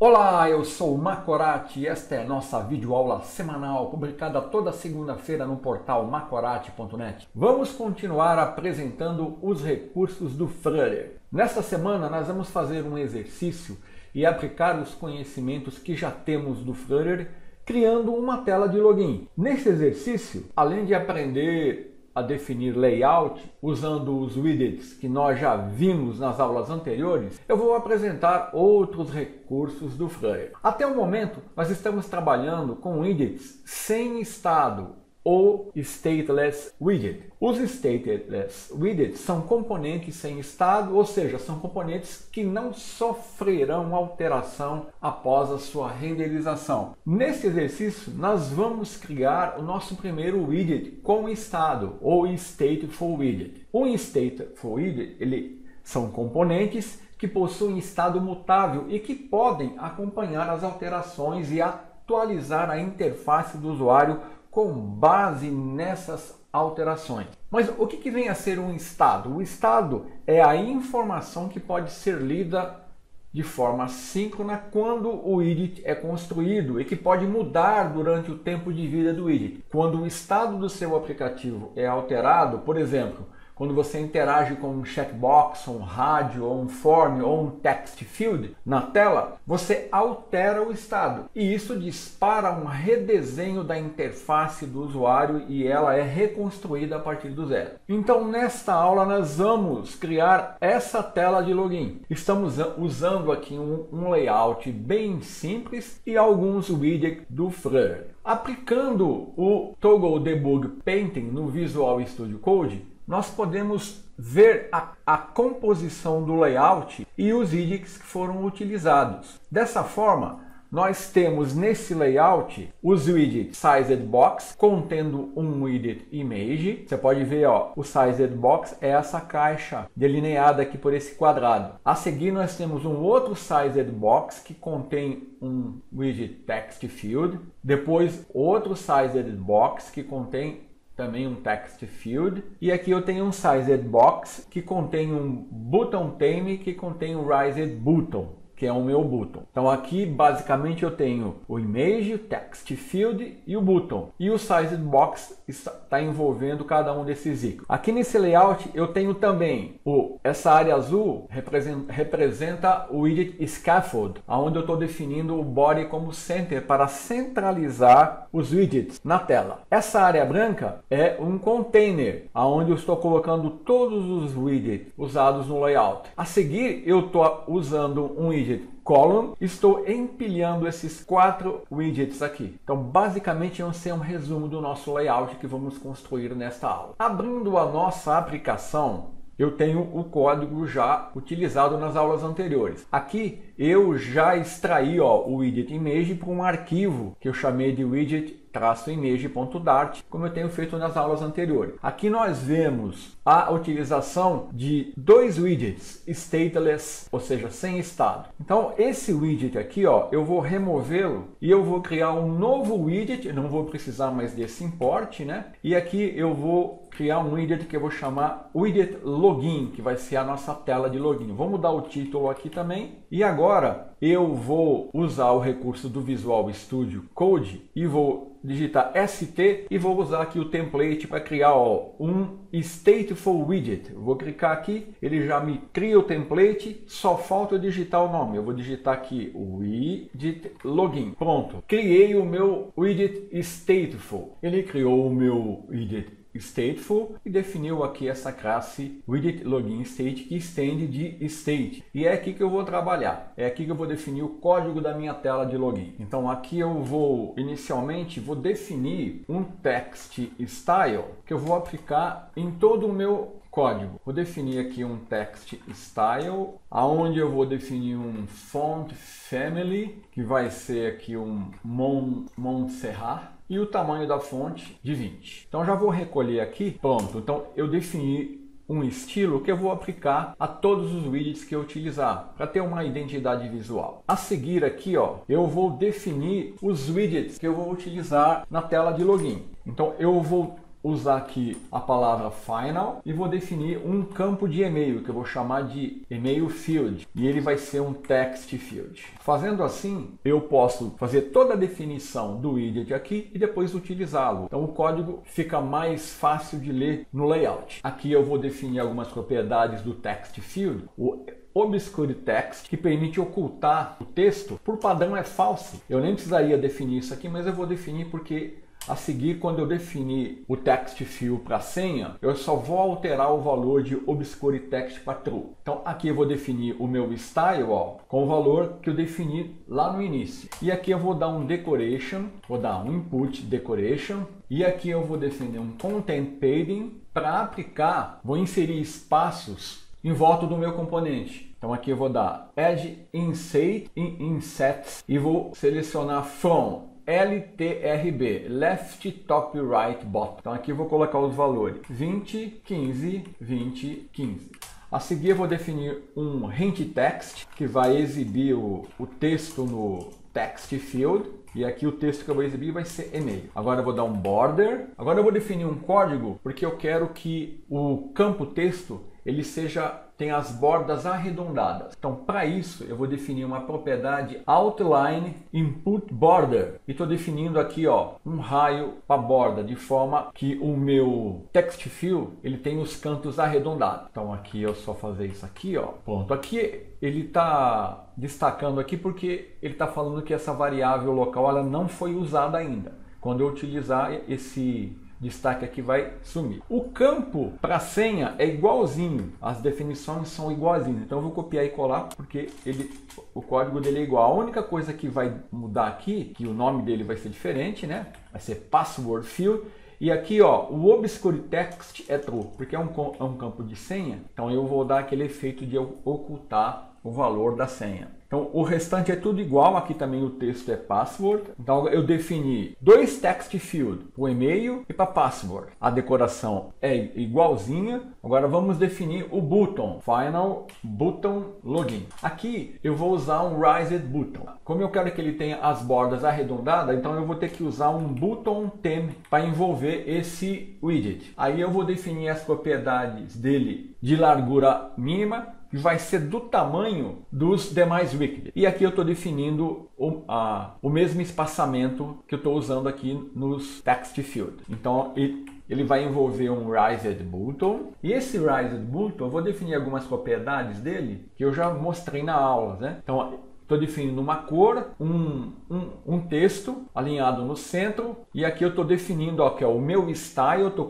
Olá, eu sou o Macorati e esta é a nossa videoaula semanal publicada toda segunda-feira no portal macorati.net. Vamos continuar apresentando os recursos do Flutter. Nesta semana nós vamos fazer um exercício e aplicar os conhecimentos que já temos do Flutter criando uma tela de login. Nesse exercício, além de aprender a definir layout usando os widgets que nós já vimos nas aulas anteriores, eu vou apresentar outros recursos do Flutter. Até o momento, nós estamos trabalhando com widgets sem estado ou stateless widget. Os stateless widgets são componentes sem estado, ou seja, são componentes que não sofrerão alteração após a sua renderização. Nesse exercício, nós vamos criar o nosso primeiro widget com estado, ou stateful widget. Um stateful widget, são componentes que possuem estado mutável e que podem acompanhar as alterações e atualizar a interface do usuário com base nessas alterações. Mas o que vem a ser um estado? O estado é a informação que pode ser lida de forma síncrona quando o widget é construído e que pode mudar durante o tempo de vida do widget. Quando o estado do seu aplicativo é alterado, por exemplo, quando você interage com um checkbox, um rádio, ou um form, ou um text field na tela, você altera o estado. E isso dispara um redesenho da interface do usuário e ela é reconstruída a partir do zero. Então, nesta aula, nós vamos criar essa tela de login. Estamos usando aqui um layout bem simples e alguns widgets do Flutter. Aplicando o Toggle Debug Painting no Visual Studio Code, nós podemos ver a composição do layout e os widgets que foram utilizados. Dessa forma, nós temos nesse layout os widgets Sized Box, contendo um widget Image. Você pode ver, o Sized Box é essa caixa delineada aqui por esse quadrado. A seguir, nós temos um outro Sized Box que contém um widget Text Field. Depois, outro Sized Box que contém também um text field, e aqui eu tenho um sized box que contém um button theme que contém um raised button, que é o meu button. Então aqui basicamente eu tenho o image, o text field e o button. E o sized box está envolvendo cada um desses ícones. Aqui nesse layout eu tenho também essa área azul representa o widget scaffold, onde eu estou definindo o body como center para centralizar os widgets na tela. Essa área branca é um container, onde eu estou colocando todos os widgets usados no layout. A seguir eu estou usando um widget column, estou empilhando esses 4 widgets aqui. Então, basicamente, vai ser um resumo do nosso layout que vamos construir nesta aula. Abrindo a nossa aplicação, eu tenho o código já utilizado nas aulas anteriores. Aqui, eu já extraí o widget image para um arquivo que eu chamei de widget-image.dart, como eu tenho feito nas aulas anteriores. Aqui nós vemos a utilização de 2 widgets stateless, ou seja, sem estado. Então, esse widget aqui, eu vou removê-lo e eu vou criar um novo widget, não vou precisar mais desse import, né? E aqui eu vou criar um widget que eu vou chamar widget login, que vai ser a nossa tela de login. Vou mudar o título aqui também. E agora eu vou usar o recurso do Visual Studio Code e vou digitar ST e vou usar aqui o template para criar um stateful widget. Eu vou clicar aqui, ele já me cria o template, só falta eu digitar o nome. Eu vou digitar aqui o widget login. Pronto, criei o meu widget stateful. Ele criou o meu widget stateful e definiu aqui essa classe widget login state que estende de state. E é aqui que eu vou trabalhar. É aqui que eu vou definir o código da minha tela de login. Então aqui eu vou inicialmente definir um text style que eu vou aplicar em todo o meu código. Vou definir aqui um text style, aonde eu vou definir um font family, que vai ser aqui um Montserrat, e o tamanho da fonte de 20. Então já vou recolher aqui, pronto. Então eu defini um estilo que eu vou aplicar a todos os widgets que eu utilizar, para ter uma identidade visual. A seguir aqui, eu vou definir os widgets que eu vou utilizar na tela de login. Então eu vou usar aqui a palavra final e vou definir um campo de e-mail que eu vou chamar de email field e ele vai ser um text field. Fazendo assim, eu posso fazer toda a definição do widget aqui e depois utilizá-lo. Então o código fica mais fácil de ler no layout. Aqui eu vou definir algumas propriedades do text field. O Obscure Text, que permite ocultar o texto, por padrão é false. Eu nem precisaria definir isso aqui, mas eu vou definir porque a seguir, quando eu definir o text field para senha, eu só vou alterar o valor de Obscure Text para true. Então aqui eu vou definir o meu style com o valor que eu defini lá no início. E aqui eu vou dar um decoration, vou dar um input decoration. E aqui eu vou definir um content padding para aplicar, vou inserir espaços em volta do meu componente. Então aqui eu vou dar add inset e vou selecionar from LTRB, left top right bottom. Então aqui eu vou colocar os valores 20, 15, 20, 15. A seguir eu vou definir um hint text que vai exibir o texto no text field. E aqui o texto que eu vou exibir vai ser e-mail. Agora eu vou dar um border. Agora eu vou definir um código porque eu quero que o campo texto ele tenha as bordas arredondadas. Então, para isso, eu vou definir uma propriedade outline input border. E estou definindo aqui um raio para a borda, de forma que o meu text field ele tem os cantos arredondados. Então, aqui eu só fazer isso aqui, pronto. Aqui ele está destacando aqui porque ele está falando que essa variável local ela não foi usada ainda. Quando eu utilizar esse destaque aqui vai sumir. O campo para senha é igualzinho, as definições são igualzinhas, então eu vou copiar e colar porque o código dele é igual. A única coisa que vai mudar aqui, que o nome dele vai ser diferente, né? Vai ser password field. E aqui o Obscure Text é true, porque é um campo de senha, então eu vou dar aquele efeito de ocultar o valor da senha. Então o restante é tudo igual, aqui também o texto é password. Então eu defini dois text field, o e-mail e para password. A decoração é igualzinha. Agora vamos definir o button, final button login. Aqui eu vou usar um raised button. Como eu quero que ele tenha as bordas arredondadas, então eu vou ter que usar um button theme para envolver esse widget. Aí eu vou definir as propriedades dele de largura mínima, que vai ser do tamanho dos demais widgets. E aqui eu estou definindo o mesmo espaçamento que eu estou usando aqui nos text field. Então ele vai envolver um raised button. E esse raised button eu vou definir algumas propriedades dele que eu já mostrei na aula, né? Então estou definindo uma cor, um texto alinhado no centro. E aqui eu estou definindo que é o meu style. Estou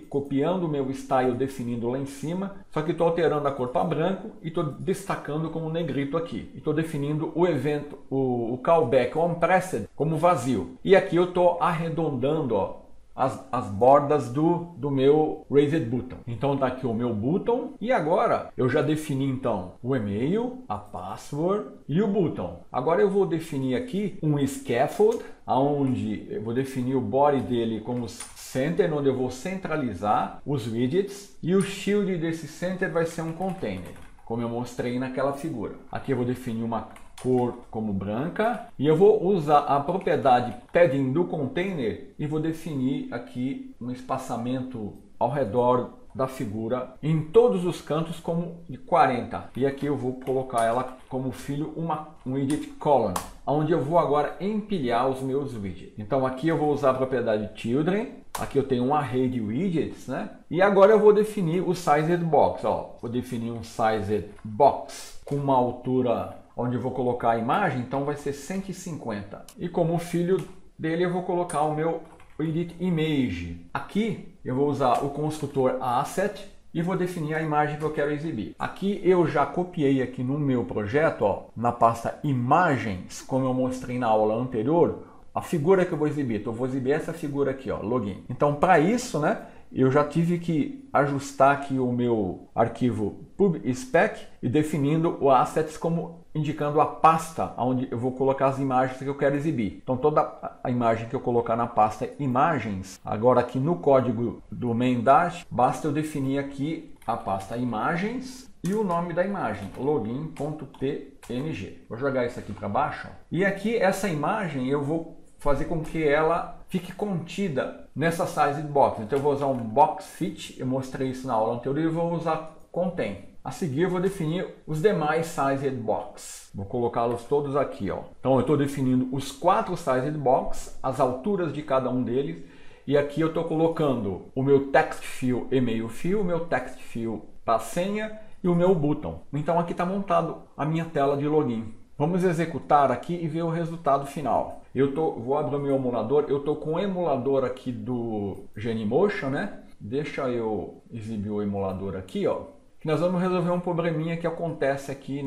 copiando o meu style, definindo lá em cima. Só que estou alterando a cor para branco e estou destacando como negrito aqui. Estou definindo o evento, o callback onPressed como vazio. E aqui eu estou arredondando as bordas do meu raised button. Então tá aqui o meu button e agora eu já defini então o e-mail, a password e o button. Agora eu vou definir aqui um scaffold, onde eu vou definir o body dele como center, onde eu vou centralizar os widgets, e o shield desse center vai ser um container, como eu mostrei naquela figura. Aqui eu vou definir uma cor como branca e eu vou usar a propriedade padding do container e vou definir aqui um espaçamento ao redor da figura em todos os cantos como de 40. E aqui eu vou colocar ela como filho um widget column, onde eu vou agora empilhar os meus widgets. Então aqui eu vou usar a propriedade children. Aqui eu tenho um array de widgets, né? E agora eu vou definir o sized box. Vou definir um sized box com uma altura onde eu vou colocar a imagem, então vai ser 150. E como filho dele eu vou colocar o meu widget image. Aqui eu vou usar o construtor asset e vou definir a imagem que eu quero exibir. Aqui eu já copiei aqui no meu projeto, na pasta imagens, como eu mostrei na aula anterior, a figura que eu vou exibir. Então eu vou exibir essa figura aqui, login. Então para isso, né, eu já tive que ajustar aqui o meu arquivo pubspec e definindo o assets como indicando a pasta onde eu vou colocar as imagens que eu quero exibir. Então toda a imagem que eu colocar na pasta imagens, agora aqui no código do main dash, basta eu definir aqui a pasta imagens e o nome da imagem, login.png. Vou jogar isso aqui para baixo. E aqui essa imagem eu vou fazer com que ela fique contida nessa sized box. Então eu vou usar um box fit, eu mostrei isso na aula anterior, e eu vou usar contain. A seguir eu vou definir os demais sized box. Vou colocá-los todos aqui, ó. Então eu estou definindo os 4 sized box, as alturas de cada um deles, e aqui eu estou colocando o meu text field e-mail field, o meu text field para senha e o meu button. Então aqui está montado a minha tela de login. Vamos executar aqui e ver o resultado final. Vou abrir o meu emulador, eu estou com o emulador aqui do Genymotion, né? Deixa eu exibir o emulador aqui, ó. Que nós vamos resolver um probleminha que acontece aqui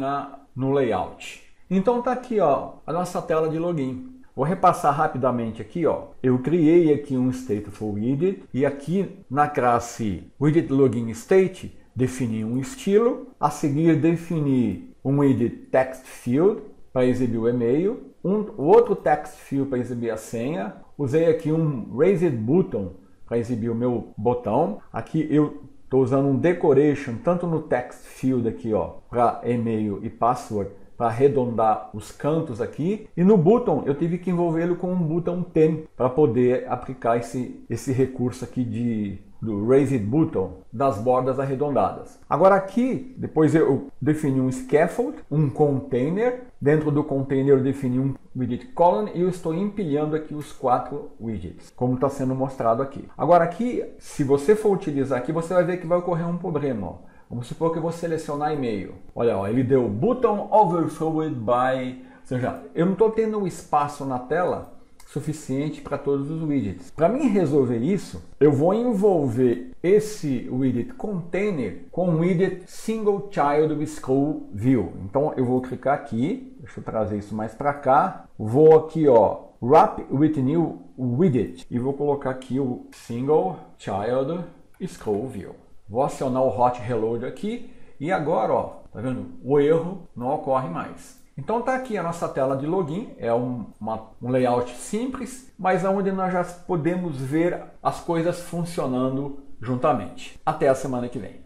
no layout. Então tá aqui, ó, a nossa tela de login. Vou repassar rapidamente aqui, ó. Eu criei aqui um stateful widget e aqui na classe widget login state defini um estilo. A seguir defini um widget text field para exibir o e-mail, o outro text field para exibir a senha. Usei aqui um raised button para exibir o meu botão. Aqui eu estou usando um decoration tanto no text field aqui, ó, para e-mail e password, para arredondar os cantos aqui. E no button eu tive que envolvê-lo com um button 10 para poder aplicar esse recurso aqui do raised button das bordas arredondadas. Agora aqui, depois eu defini um scaffold, um container. Dentro do container eu defini um widget column e eu estou empilhando aqui os 4 widgets, como está sendo mostrado aqui. Agora aqui, se você for utilizar aqui, você vai ver que vai ocorrer um problema, ó. Vamos supor que eu vou selecionar e-mail. Olha, ó, ele deu button overflowed by... Ou seja, eu não estou tendo espaço na tela suficiente para todos os widgets. Para mim resolver isso, eu vou envolver esse widget container com o widget single child scroll view. Então eu vou clicar aqui, deixa eu trazer isso mais para cá, vou aqui, ó, wrap with new widget e vou colocar aqui o single child scroll view. Vou acionar o hot reload aqui e agora, ó, tá vendo? O erro não ocorre mais. Então tá aqui a nossa tela de login, é um layout simples, mas onde nós já podemos ver as coisas funcionando juntamente. Até a semana que vem.